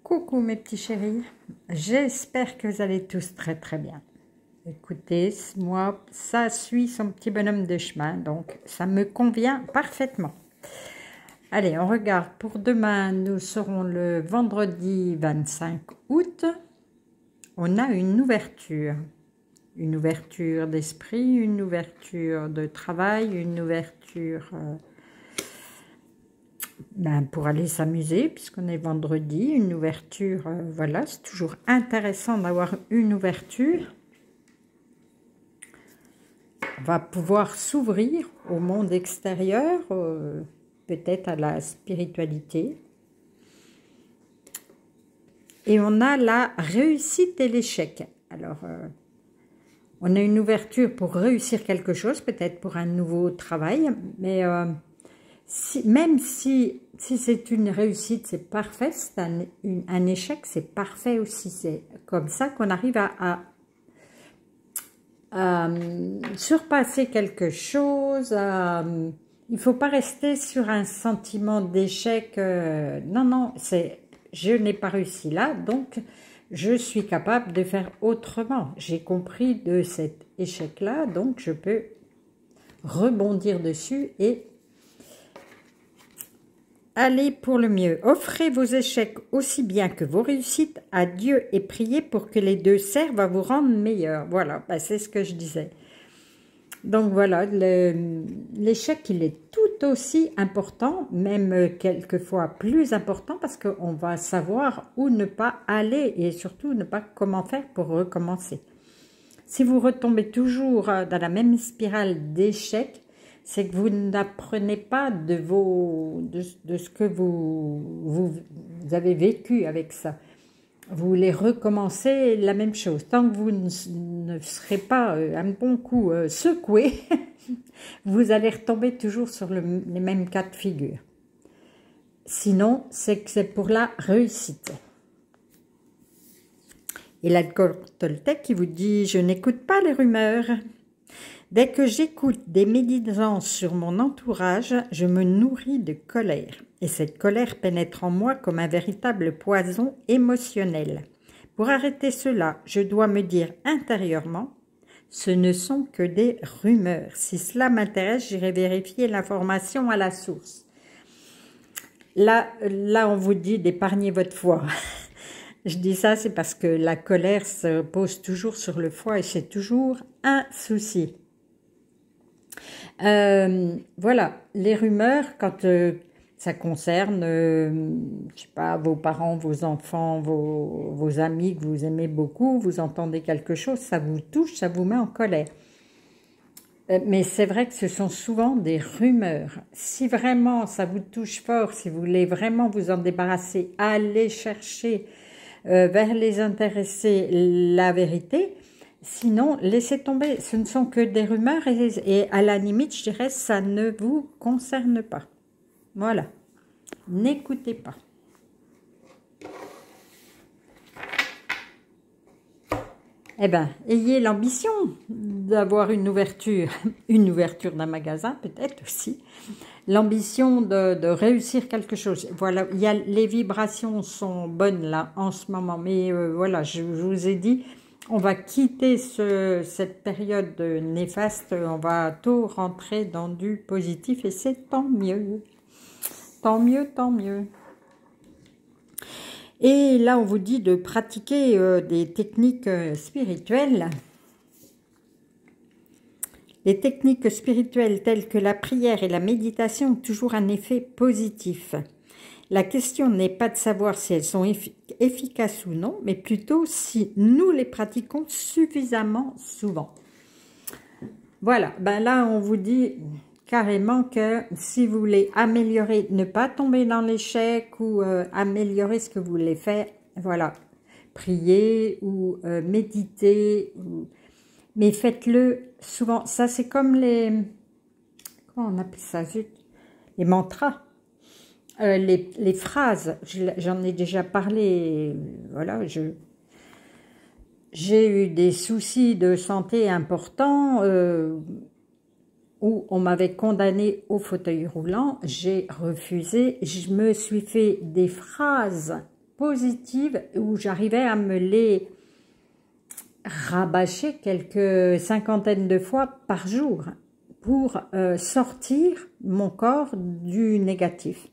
Coucou mes petits chéris, j'espère que vous allez tous très très bien. Écoutez, moi, ça suit son petit bonhomme de chemin, donc ça me convient parfaitement. Allez, on regarde, pour demain, nous serons le vendredi 25 août. On a une ouverture d'esprit, une ouverture de travail, une ouverture... pour aller s'amuser, puisqu'on est vendredi, une ouverture, voilà, c'est toujours intéressant d'avoir une ouverture. On va pouvoir s'ouvrir au monde extérieur, peut-être à la spiritualité. Et on a la réussite et l'échec. Alors, on a une ouverture pour réussir quelque chose, peut-être pour un nouveau travail, mais... même si c'est une réussite, c'est parfait, c'est un échec, c'est parfait aussi. C'est comme ça qu'on arrive à surpasser quelque chose. Il ne faut pas rester sur un sentiment d'échec. Non, non, je n'ai pas réussi là, donc je suis capable de faire autrement. J'ai compris de cet échec-là, donc je peux rebondir dessus et allez pour le mieux. Offrez vos échecs aussi bien que vos réussites à Dieu et priez pour que les deux servent à vous rendre meilleurs. Voilà, c'est ce que je disais. Donc voilà, l'échec, il est tout aussi important, même quelquefois plus important, parce qu'on va savoir où ne pas aller et surtout ne pas comment faire pour recommencer. Si vous retombez toujours dans la même spirale d'échecs, c'est que vous n'apprenez pas de ce que vous avez vécu avec ça. Vous voulez recommencer la même chose. Tant que vous ne serez pas un bon coup secoué, vous allez retomber toujours sur les mêmes cas de figure. Sinon, c'est que c'est pour la réussite. Et l'alcool Toltec qui vous dit « Je n'écoute pas les rumeurs ». Dès que j'écoute des médisances sur mon entourage, je me nourris de colère. Et cette colère pénètre en moi comme un véritable poison émotionnel. Pour arrêter cela, je dois me dire intérieurement, ce ne sont que des rumeurs. Si cela m'intéresse, j'irai vérifier l'information à la source. Là, on vous dit d'épargner votre foi. Je dis ça, c'est parce que la colère se pose toujours sur le foie et c'est toujours un souci. Voilà, les rumeurs, quand ça concerne, je sais pas, vos parents, vos enfants, vos amis que vous aimez beaucoup, vous entendez quelque chose, ça vous touche, ça vous met en colère. Mais c'est vrai que ce sont souvent des rumeurs. Si vraiment ça vous touche fort, si vous voulez vraiment vous en débarrasser, allez chercher vers les intéressés la vérité. Sinon, laissez tomber, ce ne sont que des rumeurs et à la limite, je dirais, ça ne vous concerne pas. Voilà, n'écoutez pas. Eh bien, ayez l'ambition d'avoir une ouverture d'un magasin peut-être aussi, l'ambition de réussir quelque chose. Voilà, les vibrations sont bonnes là en ce moment, mais voilà, je vous ai dit... On va quitter cette période néfaste, on va tout rentrer dans du positif et c'est tant mieux. Tant mieux, tant mieux. Et là, on vous dit de pratiquer des techniques spirituelles. Les techniques spirituelles telles que la prière et la méditation ont toujours un effet positif. La question n'est pas de savoir si elles sont efficaces ou non, mais plutôt si nous les pratiquons suffisamment souvent. Voilà, là on vous dit carrément que si vous voulez améliorer, ne pas tomber dans l'échec ou améliorer ce que vous voulez faire, voilà, prier ou méditer, mais faites-le souvent. Ça c'est comme comment on appelle ça, les mantras. Les phrases, j'en ai déjà parlé, voilà, j'ai eu des soucis de santé importants où on m'avait condamné au fauteuil roulant, j'ai refusé, je me suis fait des phrases positives où j'arrivais à me les rabâcher quelques cinquantaines de fois par jour pour sortir mon corps du négatif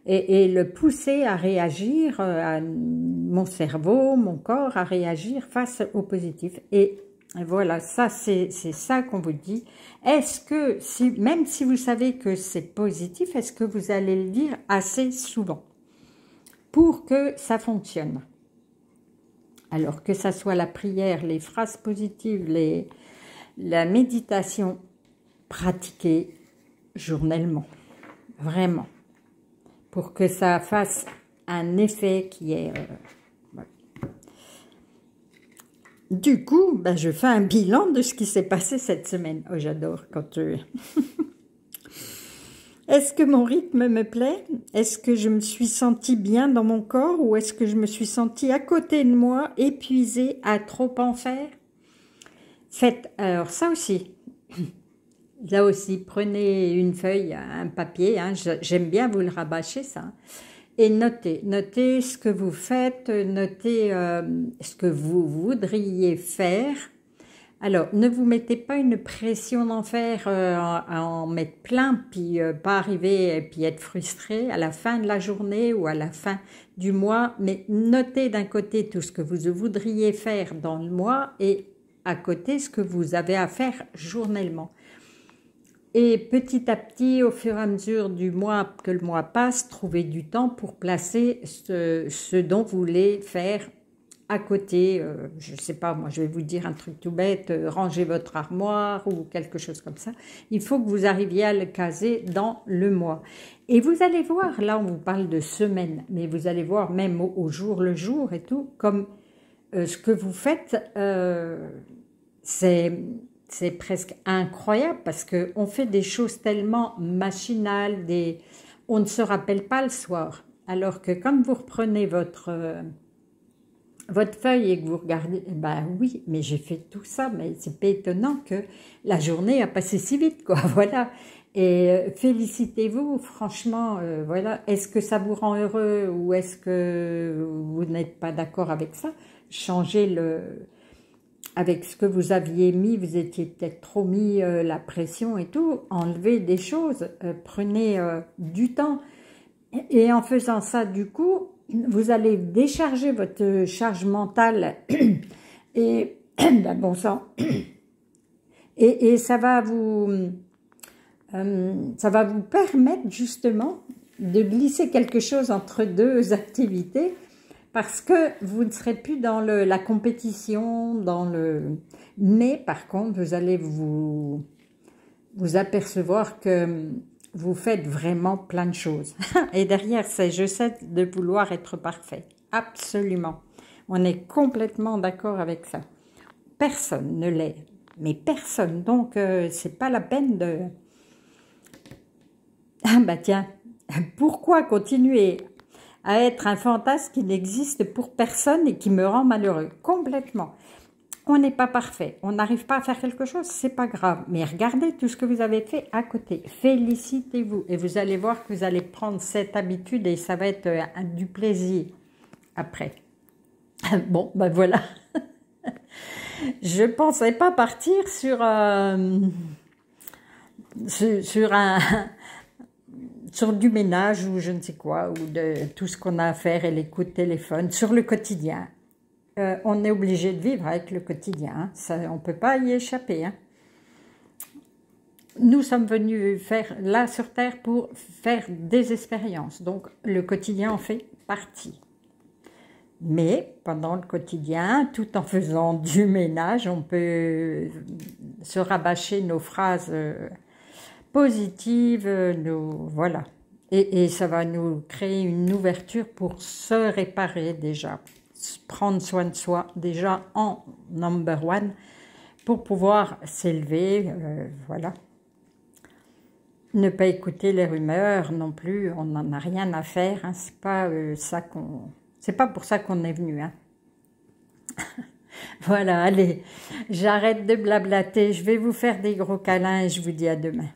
et le pousser à réagir, à mon cerveau, mon corps à réagir face au positif. Et voilà, ça c'est ça qu'on vous dit. Est-ce que, même si vous savez que c'est positif, est-ce que vous allez le dire assez souvent pour que ça fonctionne? Alors que ça soit la prière, les phrases positives, la méditation, pratiquez journellement, vraiment, pour que ça fasse un effet qui est... voilà. Du coup, ben, je fais un bilan de ce qui s'est passé cette semaine. Oh, j'adore quand... Est-ce que mon rythme me plaît? Est-ce que je me suis sentie bien dans mon corps ou est-ce que je me suis sentie à côté de moi, épuisée, à trop en faire? Faites, alors ça aussi, là aussi, prenez une feuille, un papier, hein, j'aime bien vous le rabâcher ça, et notez ce que vous faites, notez ce que vous voudriez faire. Alors, ne vous mettez pas une pression d'enfer à en mettre plein, puis pas arriver et puis être frustré à la fin de la journée ou à la fin du mois, mais notez d'un côté tout ce que vous voudriez faire dans le mois et à côté ce que vous avez à faire journellement. Et petit à petit, au fur et à mesure du mois que le mois passe, trouvez du temps pour placer ce dont vous voulez faire à côté. Je ne sais pas, moi je vais vous dire un truc tout bête, ranger votre armoire ou quelque chose comme ça. Il faut que vous arriviez à le caser dans le mois. Et vous allez voir, là on vous parle de semaine, mais vous allez voir même au jour le jour et tout, comme ce que vous faites, c'est presque incroyable parce qu'on fait des choses tellement machinales, on ne se rappelle pas le soir. Alors que quand vous reprenez votre feuille et que vous regardez, ben oui, mais j'ai fait tout ça, mais c'est pas étonnant que la journée a passé si vite, quoi, voilà. Et félicitez-vous, franchement, voilà. Est-ce que ça vous rend heureux ou est-ce que vous n'êtes pas d'accord avec ça? Changez avec ce que vous aviez mis, vous étiez peut-être trop mis la pression et tout, enlevez des choses, prenez du temps. Et en faisant ça, du coup, vous allez décharger votre charge mentale et ben bon sang, et ça va vous permettre justement de glisser quelque chose entre deux activités parce que vous ne serez plus dans la compétition, mais par contre, vous allez vous apercevoir que vous faites vraiment plein de choses. Et derrière, c'est je sais de vouloir être parfait. Absolument. On est complètement d'accord avec ça. Personne ne l'est. Mais personne. Donc, c'est pas la peine de... Ah bah tiens, pourquoi continuer à être un fantasme qui n'existe pour personne et qui me rend malheureux? Complètement. On n'est pas parfait, on n'arrive pas à faire quelque chose, c'est pas grave. Mais regardez tout ce que vous avez fait à côté. Félicitez-vous et vous allez voir que vous allez prendre cette habitude et ça va être du plaisir après. Bon, ben voilà. Je pensais pas partir sur du ménage ou je ne sais quoi, ou de tout ce qu'on a à faire et les coups de téléphone, sur le quotidien. On est obligé de vivre avec le quotidien, hein. Ça, on ne peut pas y échapper. Hein. Nous sommes venus là sur Terre pour faire des expériences, donc le quotidien en fait partie. Mais pendant le quotidien, tout en faisant du ménage, on peut se rabâcher nos phrases positives, voilà. Et ça va nous créer une ouverture pour se réparer déjà. Prendre soin de soi déjà en number one pour pouvoir s'élever, voilà. Ne pas écouter les rumeurs non plus, on n'en a rien à faire, hein, c'est pas pour ça qu'on est venu. Hein. Voilà, allez, j'arrête de blablater, je vais vous faire des gros câlins et je vous dis à demain.